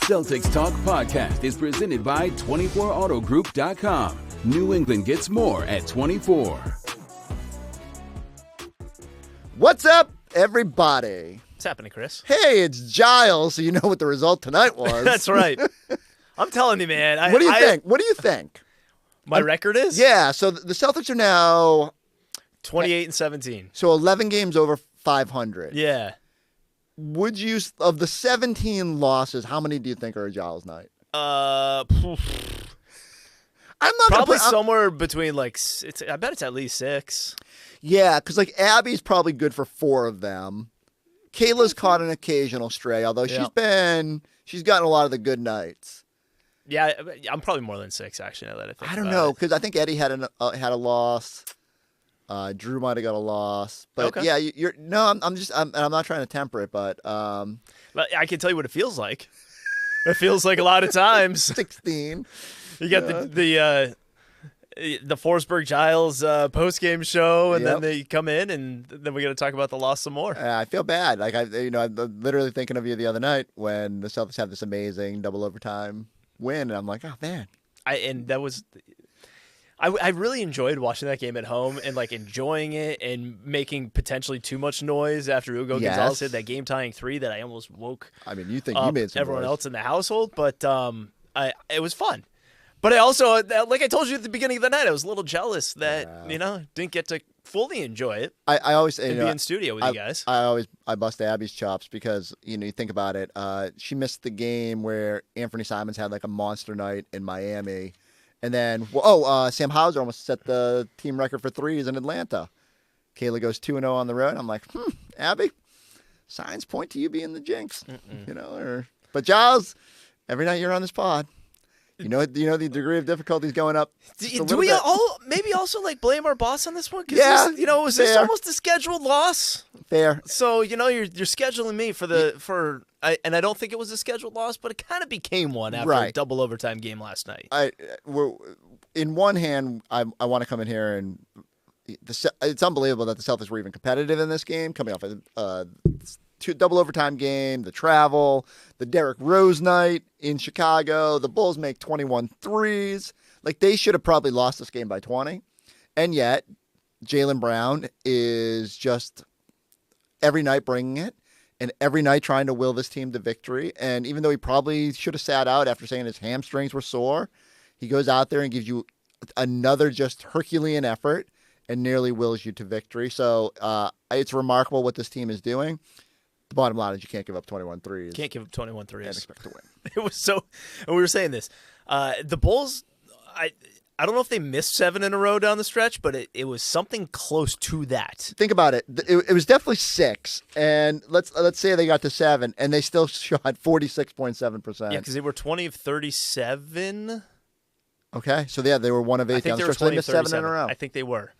Celtics Talk podcast is presented by 24autogroup.com. New England gets more at 24. What's up, everybody? What's happening, Chris? Hey, it's Giles, so you know what the result tonight was. That's right. I'm telling you, man. What do you think? What do you think? My record is? Yeah, so the Celtics are now 28-17. So 11 games over 500. Yeah. Would you, of the 17 losses, how many do you think are a Giles night? I'm not probably somewhere between I bet it's at least 6. Yeah, because Abby's probably good for 4 of them. Kayla's caught an occasional stray, although she's gotten a lot of the good nights. Yeah, I'm probably more than 6 actually. Now that I think I don't know, because I think Eddie had a loss. Drew might have got a loss, but okay. Yeah, I'm not trying to temper it, but I can tell you what it feels like. It feels like a lot of times 16. You got the Forsberg Giles post-game show, and then they come in, and then we got to talk about the loss some more. I feel bad. I'm literally thinking of you the other night when the Celtics had this amazing double overtime win, and I'm like, oh man. I really enjoyed watching that game at home and enjoying it and making potentially too much noise after Hugo Gonzalez hit that game-tying 3 that I almost woke. I mean, you think you made some everyone noise. else in the household, but it was fun. But I also, like I told you at the beginning of the night, I was a little jealous that didn't get to fully enjoy it. I always say be in studio with you guys. I bust Abby's chops because you think about it. She missed the game where Anthony Simons had a monster night in Miami. And then, Sam Hauser almost set the team record for threes in Atlanta. Kayla goes 2-0 on the road. I'm like, Abby, signs point to you being the jinx. But Giles, every night you're on this pod, you know the degree of difficulty is going up. Do we all maybe also blame our boss on this one? Yeah, was this almost a scheduled loss? Fair. So you're scheduling me and I don't think it was a scheduled loss, but it kind of became one after a double overtime game last night. In one hand, I want to come in here and it's unbelievable that the Celtics were even competitive in this game, coming off a double overtime game, the travel, the Derrick Rose night in Chicago. The Bulls make 21 threes. They should have probably lost this game by 20. And yet, Jaylen Brown is just every night bringing it and every night trying to will this team to victory. And even though he probably should have sat out after saying his hamstrings were sore, he goes out there and gives you another just Herculean effort and nearly wills you to victory. So it's remarkable what this team is doing. The bottom line is you can't give up 21 threes. Can't give up 21 threes. And expect to win. It was so, and we were saying this. The Bulls, I don't know if they missed 7 in a row down the stretch, but it was something close to that. Think about it. It was definitely 6, and let's say they got to 7, and they still shot 46.7%. Yeah, because they were 20 of 37. Okay, so they were 1 of 8 down the stretch. They missed 7 in a row. I think they were.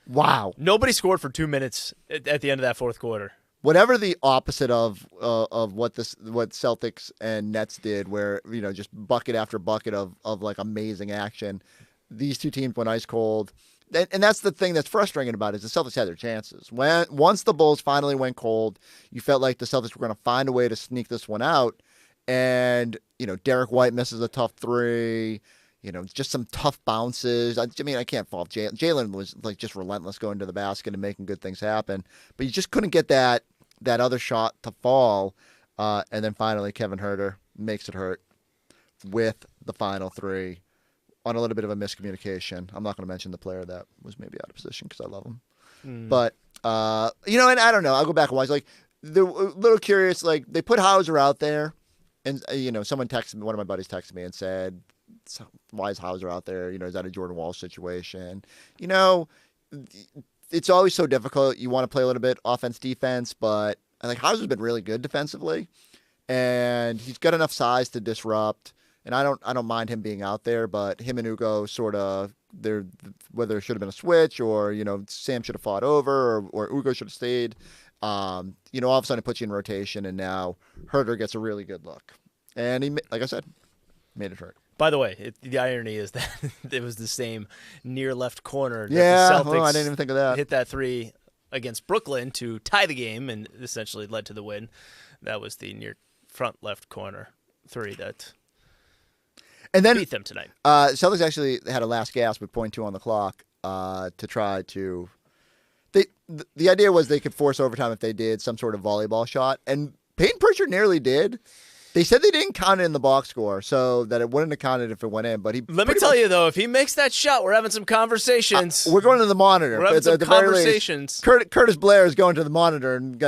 Wow. Nobody scored for 2 minutes at the end of that fourth quarter. Whatever the opposite of what Celtics and Nets did, where just bucket after bucket of amazing action, these two teams went ice cold, and that's the thing that's frustrating about it is the Celtics had their chances. Once the Bulls finally went cold, you felt like the Celtics were going to find a way to sneak this one out, and Derek White misses a tough 3. Just some tough bounces. I mean, I can't fault Jaylen. Jaylen was just relentless going to the basket and making good things happen, but you just couldn't get that other shot to fall. And then finally, Kevin Huerter makes it hurt with the final 3 on a little bit of a miscommunication. I'm not going to mention the player that was maybe out of position because I love him. But, and I don't know. I'll go back and watch. They're a little curious. They put Hauser out there, and, someone texted me, one of my buddies texted me and said, why is Hauser out there? Is that a Jordan Wall situation? It's always so difficult. You want to play a little bit offense, defense, but I think Hauser's been really good defensively, and he's got enough size to disrupt. And I don't mind him being out there, but him and Ugo sort of whether it should have been a switch or Sam should have fought over or Ugo should have stayed. All of a sudden it puts you in rotation, and now Huerter gets a really good look, and he, like I said, made it hurt. By the way, the irony is that it was the same near left corner. That the Celtics I didn't even think of that. Hit that 3 against Brooklyn to tie the game and essentially led to the win. That was the near front left corner. three that And then beat them tonight. Celtics actually had a last gasp with .2 on the clock to try to. The idea was they could force overtime if they did some sort of volleyball shot, and Peyton Pritchard nearly did. They said they didn't count it in the box score, so that it wouldn't have counted if it went in. But Let me tell you though, if he makes that shot, we're having some conversations. We're going to the monitor. We're having some conversations. Curtis Blair is going to the monitor and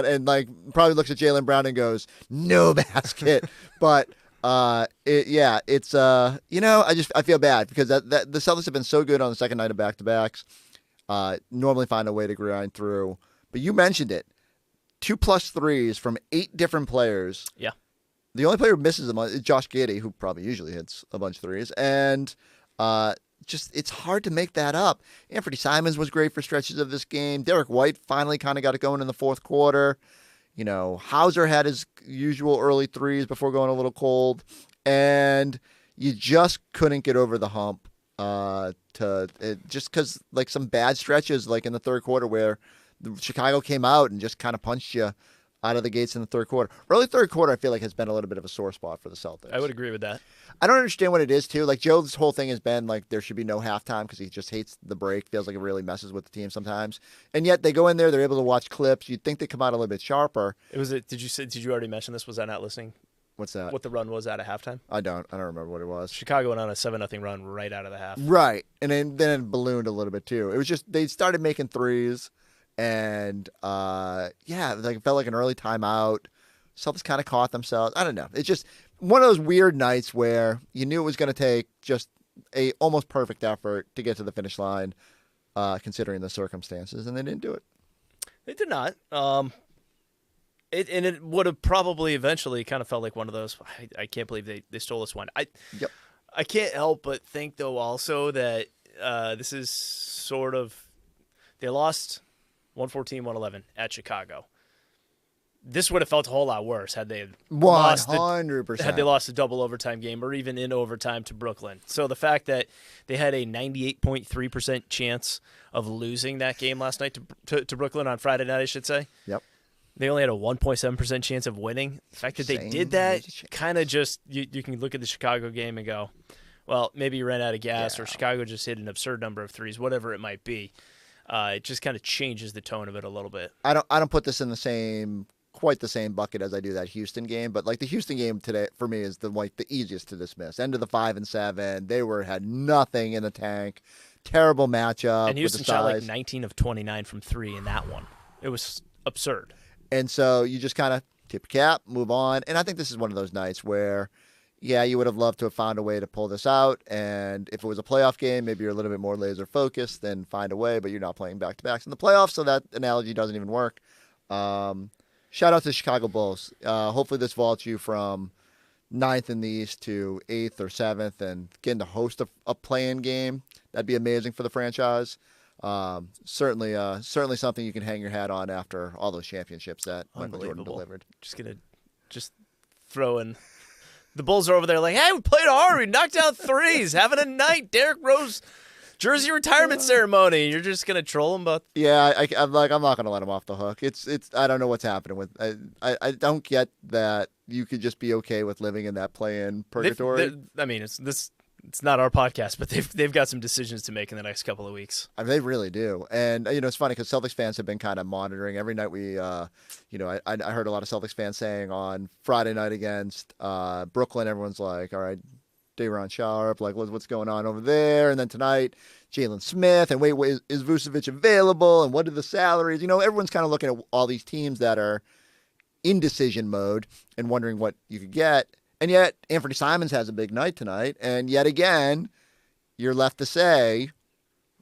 probably looks at Jaylen Brown and goes, "No basket." But I feel bad because the Celtics have been so good on the second night of back-to-backs. Normally find a way to grind through. But you mentioned it. 2+ threes from 8 different players. Yeah. The only player who misses them is Josh Giddey, who probably usually hits a bunch of threes. And it's hard to make that up. Anthony Simons was great for stretches of this game. Derek White finally kind of got it going in the fourth quarter. Hauser had his usual early threes before going a little cold. And you just couldn't get over the hump just because some bad stretches in the third quarter where Chicago came out and just kind of punched you out of the gates in the third quarter. Early third quarter, I feel like has been a little bit of a sore spot for the Celtics. I would agree with that. I don't understand what it is too. Joe's whole thing has been there should be no halftime because he just hates the break. Feels like it really messes with the team sometimes. And yet they go in there, they're able to watch clips. You'd think they come out a little bit sharper. Did you already mention this? Was I not listening? What's that? What the run was at halftime? I don't remember what it was. Chicago went on a 7-0 run right out of the half. Right. And then it ballooned a little bit too. It was just they started making threes and it felt like an early timeout. Celtics kind of caught themselves. I don't know. It's just one of those weird nights where you knew it was going to take just a almost perfect effort to get to the finish line, considering the circumstances, and they didn't do it. They did not. It would have probably eventually kind of felt like one of those. I can't believe they stole this one. Yep. I can't help but think though also that this is sort of they lost 114-111 at Chicago. This would have felt a whole lot worse had they 100%. Had they lost a double overtime game or even in overtime to Brooklyn. So the fact that they had a 98.3% chance of losing that game last night to Brooklyn on Friday night, I should say. Yep. They only had a 1.7% chance of winning. The fact that they did that kind of just you can look at the Chicago game and go, well, maybe you ran out of gas or Chicago just hit an absurd number of threes, whatever it might be. It just kind of changes the tone of it a little bit. I don't put this in quite the same bucket as I do that Houston game, but the Houston game today for me is the easiest to dismiss. End of the 5-7, they had nothing in the tank. Terrible matchup. And Houston shot 19 of 29 from 3 in that one. It was absurd. And so you just kind of tip your cap, move on. And I think this is one of those nights where, you would have loved to have found a way to pull this out. And if it was a playoff game, maybe you're a little bit more laser focused, then find a way, but you're not playing back-to-backs in the playoffs, so that analogy doesn't even work. Shout out to the Chicago Bulls. Hopefully this vaults you from 9th in the East to 8th or 7th and getting to host a play-in game. That'd be amazing for the franchise. Certainly something you can hang your hat on after all those championships that Michael Jordan delivered. Just throw in. The Bulls are over there like, hey, we played hard. We knocked down threes. Having a night. Derrick Rose jersey retirement ceremony. You're just going to troll them about. Yeah, I'm not going to let him off the hook. It's I don't know what's happening with. I don't get that you could just be okay with living in that play-in purgatory. It's not our podcast, but they've got some decisions to make in the next couple of weeks. I mean, they really do. And, it's funny because Celtics fans have been kind of monitoring. Every night we, I heard a lot of Celtics fans saying on Friday night against Brooklyn, everyone's like, all right, Day'Ron Sharp, what's going on over there? And then tonight, Jalen Smith, and wait, is Vucevic available? And what are the salaries? Everyone's kind of looking at all these teams that are in decision mode and wondering what you could get. And yet, Anthony Simons has a big night tonight. And yet again, you're left to say,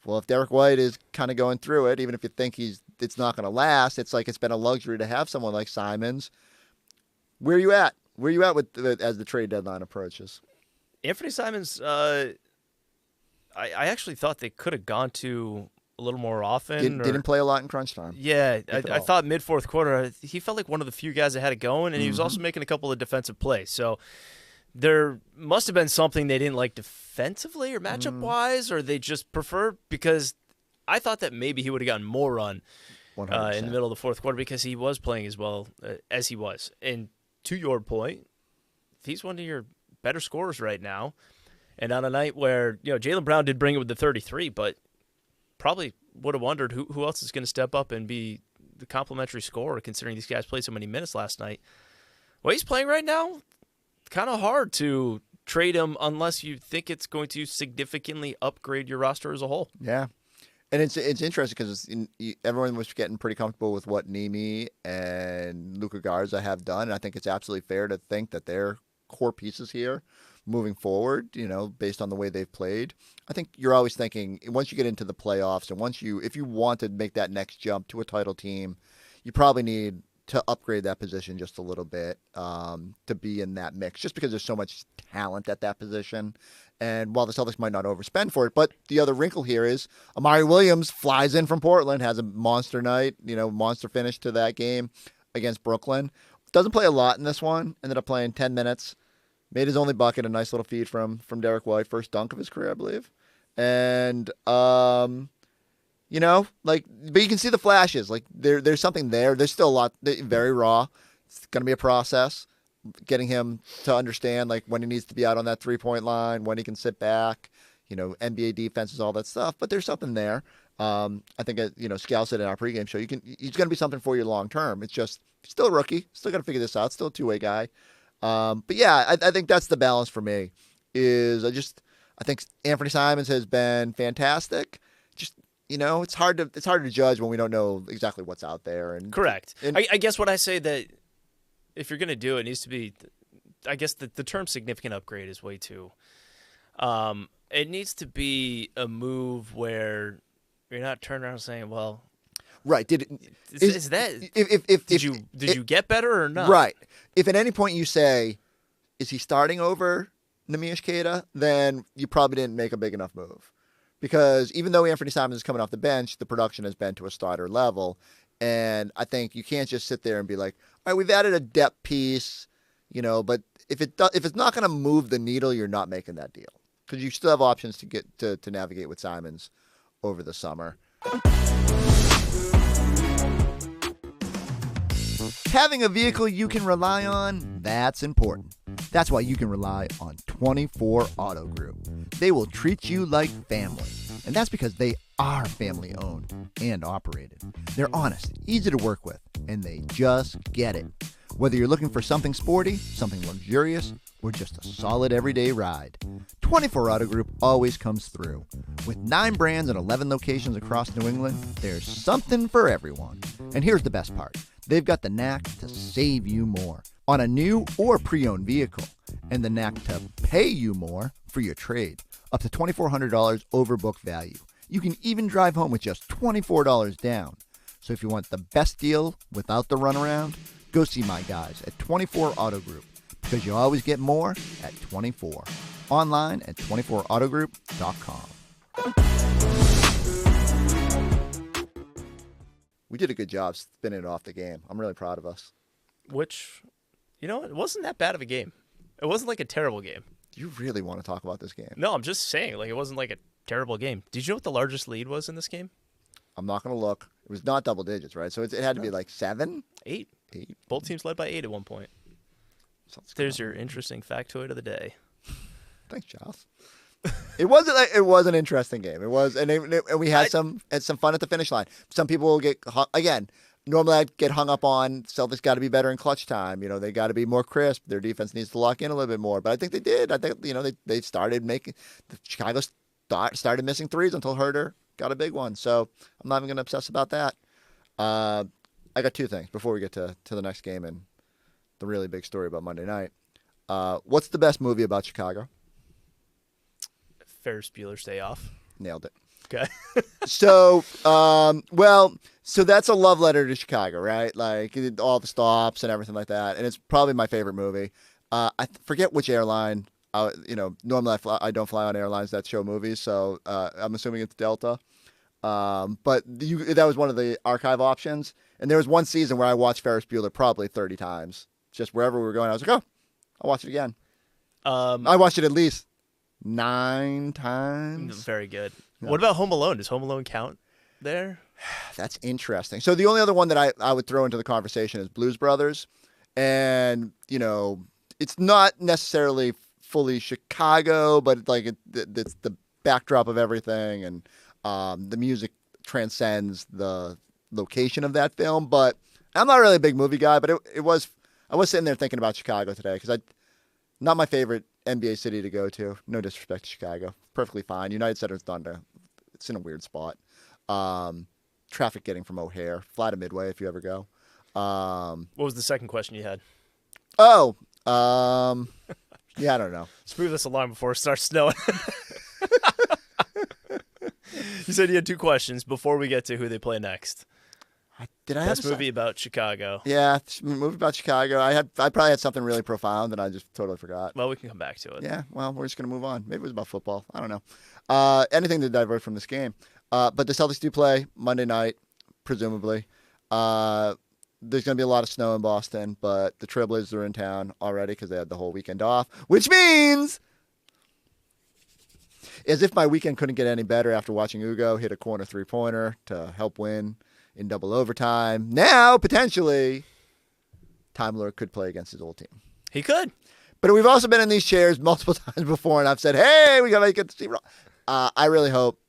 well, if Derek White is kind of going through it, even if you think it's not going to last, it's been a luxury to have someone like Simons. Where are you at? Where are you at as the trade deadline approaches? Anthony Simons, I actually thought they could have gone to a little more often. Didn't play a lot in crunch time. Yeah, I thought mid-fourth quarter, he felt like one of the few guys that had it going, and he was also making a couple of defensive plays. So there must have been something they didn't like defensively or matchup-wise, or they just prefer, because I thought that maybe he would have gotten more run in the middle of the fourth quarter because he was playing as well as he was. And to your point, he's one of your better scorers right now, and on a night where Jaylen Brown did bring it with the 33, but probably would have wondered who else is going to step up and be the complimentary scorer, considering these guys played so many minutes last night. Well, he's playing right now. Kind of hard to trade him unless you think it's going to significantly upgrade your roster as a whole. Yeah. And it's interesting because everyone was getting pretty comfortable with what Nimi and Luka Garza have done. And I think it's absolutely fair to think that they're core pieces here moving forward, based on the way they've played. I think you're always thinking once you get into the playoffs and if you want to make that next jump to a title team, you probably need to upgrade that position just a little bit to be in that mix, just because there's so much talent at that position. And while the Celtics might not overspend for it, but the other wrinkle here is Amari Williams flies in from Portland, has a monster night, monster finish to that game against Brooklyn. Doesn't play a lot in this one, ended up playing 10 minutes. Made his only bucket, a nice little feed from Derek White, first dunk of his career, I believe. And, but you can see the flashes. Like, there's something there. There's still a lot, very raw. It's going to be a process, getting him to understand, like, when he needs to be out on that three-point line, when he can sit back, NBA defenses, all that stuff. But there's something there. I think, Scal said in our pregame show, he's going to be something for you long term. It's just, still a rookie. Still got to figure this out. Still a two-way guy. But yeah, I think that's the balance for me. I think Anthony Simons has been fantastic. Just it's hard to judge when we don't know exactly what's out there. And correct. I guess what I say that if you're going to do it, it needs to be. I guess the term significant upgrade is way too. It needs to be a move where you're not turning around saying, well. Right. Did you get better or not? Right. If at any point you say, is he starting over Neemias Queta, then you probably didn't make a big enough move. Because even though Anthony Simons is coming off the bench, the production has been to a starter level. And I think you can't just sit there and be like, all right, we've added a depth piece, but if it's not going to move the needle, you're not making that deal. Because you still have options to get to navigate with Simons over the summer. Having a vehicle you can rely on, that's important. That's why you can rely on 24 Auto Group. They will treat you like family. And that's because they are family owned and operated. They're honest, easy to work with, and they just get it. Whether you're looking for something sporty, something luxurious, or just a solid everyday ride, 24 Auto Group always comes through. With 9 brands and 11 locations across New England, there's something for everyone. And here's the best part. They've got the knack to save you more on a new or pre-owned vehicle, and the knack to pay you more for your trade, up to $2,400 over book value. You can even drive home with just $24 down. So if you want the best deal without the runaround, go see my guys at 24 Auto Group, because you always get more at 24. Online at 24autogroup.com. We did a good job spinning it off the game. I'm really proud of us. Which, it wasn't that bad of a game. It wasn't like a terrible game. You really want to talk about this game? No, I'm just saying, it wasn't like a terrible game. Did you know what the largest lead was in this game? I'm not going to look. It was not double digits, right? So it had to be like 7? 8. Both teams led by 8 at one point. There's your interesting factoid of the day. Thanks, Giles. It was an interesting game. It was, and we had some fun at the finish line. Some people will get again. Normally, I'd get hung up on Celtics got to be better in clutch time. They got to be more crisp. Their defense needs to lock in a little bit more. But I think they did. I think they started making Chicago started missing threes until Herter got a big one. So I'm not even going to obsess about that. I got 2 things before we get to the next game and the really big story about Monday night. What's the best movie about Chicago? Ferris Bueller's Day Off. Nailed it. Okay. So that's a love letter to Chicago, right? Like all the stops and everything like that. And it's probably my favorite movie. I forget which airline. Normally I don't fly on airlines that show movies, so I'm assuming it's Delta. But that was one of the archive options. And there was one season where I watched Ferris Bueller probably 30 times. Just wherever we were going, I was like, oh, I'll watch it again. I watched it at least 9 times. Very good. Yeah. What about Home Alone? Does Home Alone count there? That's interesting. So the only other one that I would throw into the conversation is Blues Brothers. And, it's not necessarily fully Chicago, but like it's the backdrop of everything, and the music transcends the location of that film. But I'm not really a big movie guy, but I was sitting there thinking about Chicago today because not my favorite NBA city to go to. No disrespect to Chicago, perfectly fine. United Center's done to. It's in a weird spot. Traffic getting from O'Hare, fly to Midway if you ever go. What was the second question you had? Oh, yeah, I don't know. Let's move this along before it starts snowing. You said you had 2 questions before we get to who they play next. Did I have Best movie about Chicago? Yeah, movie about Chicago. I probably had something really profound that I just totally forgot. Well, we can come back to it. Yeah, well, we're just gonna move on. Maybe it was about football. I don't know. Anything to divert from this game. But the Celtics do play Monday night, presumably. There's going to be a lot of snow in Boston, but the Trailblazers are in town already because they had the whole weekend off, which means, as if my weekend couldn't get any better after watching Ugo hit a corner 3-pointer to help win in double overtime. Now, potentially, Time Lord could play against his old team. He could. But we've also been in these chairs multiple times before, and I've said, hey, we got to make it to see. I really hope.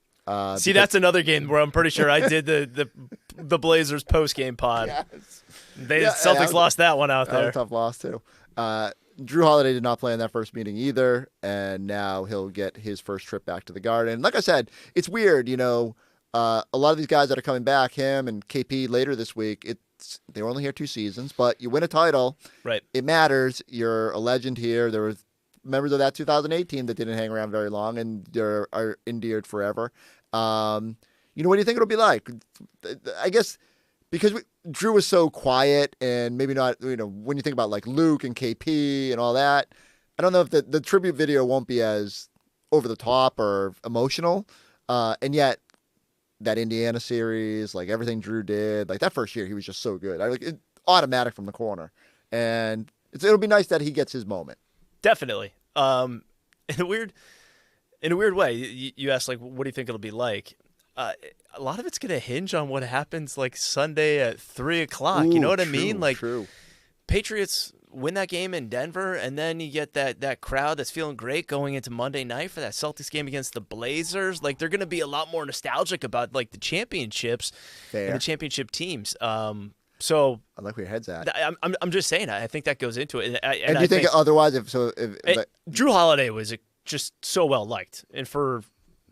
See, that's another game where I'm pretty sure I did the Blazers post-game pod. Yes. Celtics lost that one out there. A tough loss, too. Drew Holiday did not play in that first meeting either, and now he'll get his first trip back to the Garden. Like I said, it's weird, a lot of these guys that are coming back, him and KP later this week, they were only here 2 seasons, but you win a title. Right. It matters. You're a legend here. There were members of that 2008 team that didn't hang around very long, and are endeared forever. What do you think it'll be like? I guess because Drew was so quiet and maybe not, when you think about like Luke and KP and all that, I don't know if the tribute video won't be as over the top or emotional. And yet that Indiana series, like everything Drew did, like that first year, he was just so good. Automatic from the corner. And it'll be nice that he gets his moment. Definitely. In a weird way, you asked, like, what do you think it'll be like? A lot of it's going to hinge on what happens, like, Sunday at 3 o'clock. You know what I mean? Like, true. Patriots win that game in Denver, and then you get that crowd that's feeling great going into Monday night for that Celtics game against the Blazers. Like, they're going to be a lot more nostalgic about, like, the championships and the championship teams. So I like where your head's at. I'm just saying. I think that goes into it. And do you think otherwise? Drew Holiday was just so well liked, and for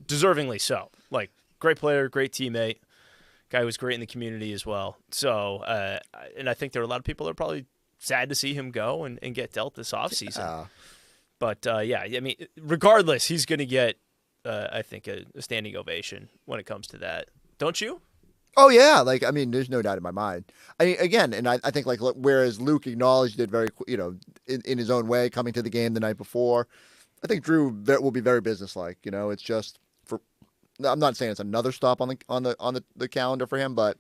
deservingly so. Like, great player, great teammate, guy who was great in the community as well. So, and I think there are a lot of people that are probably sad to see him go and get dealt this offseason. But yeah, I mean, regardless, he's going to get, I think, a standing ovation when it comes to that. Don't you? Oh, yeah. Like, I mean, there's no doubt in my mind. I mean, again, and I think, like, whereas Luke acknowledged it very, in his own way, coming to the game the night before, I think Drew will be very businesslike. It's just I'm not saying it's another stop on the calendar for him, but,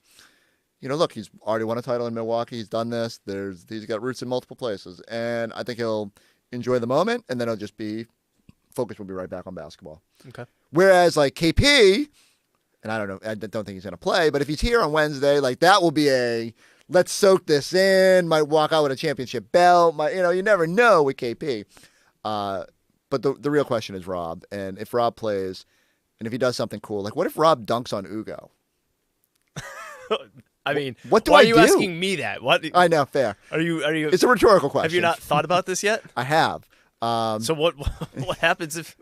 look, he's already won a title in Milwaukee. He's done this. He's got roots in multiple places. And I think he'll enjoy the moment, and then it'll just be, focus will be right back on basketball. Okay. Whereas, like, KP... And I don't know, I don't think he's going to play, but if he's here on Wednesday, like that will be let's soak this in, might walk out with a championship belt, you never know with KP. But the real question is Rob, and if Rob plays, and if he does something cool, like what if Rob dunks on Ugo? I mean, what do why I are you do? asking me that? What? I know, fair. Are you? It's a rhetorical question. Have you not thought about this yet? I have. So what happens if?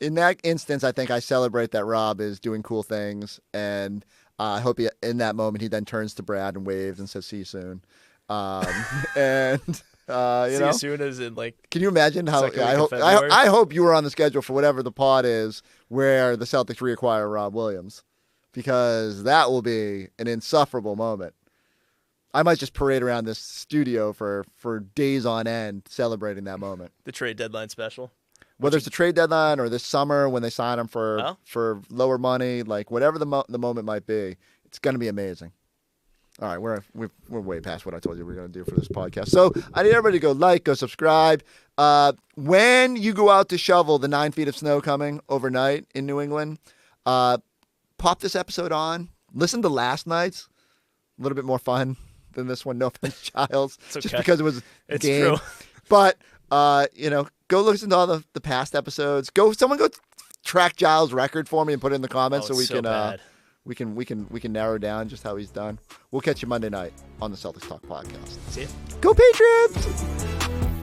In that instance, I think I celebrate that Rob is doing cool things, and I hope in that moment he then turns to Brad and waves and says, "See you soon." And see you soon as in like. Can you imagine how? I hope you were on the schedule for whatever the pod is where the Celtics reacquire Rob Williams, because that will be an insufferable moment. I might just parade around this studio for days on end celebrating that moment. The trade deadline special. Whether it's a trade deadline or this summer when they sign him for lower money, like whatever the moment might be, it's going to be amazing. All right, we're way past what I told you we were going to do for this podcast. So I need everybody to go subscribe. When you go out to shovel the 9 feet of snow coming overnight in New England, pop this episode on. Listen to last night's. A little bit more fun. than this one. No offense, Giles, It's okay. just because it was a It's game. true. But go listen to all the past episodes. Someone go track Giles' record for me and put it in the comments Oh, so we it's can bad. we can narrow down just how he's done. We'll catch you Monday night on the Celtics Talk podcast. See ya. Go Patriots!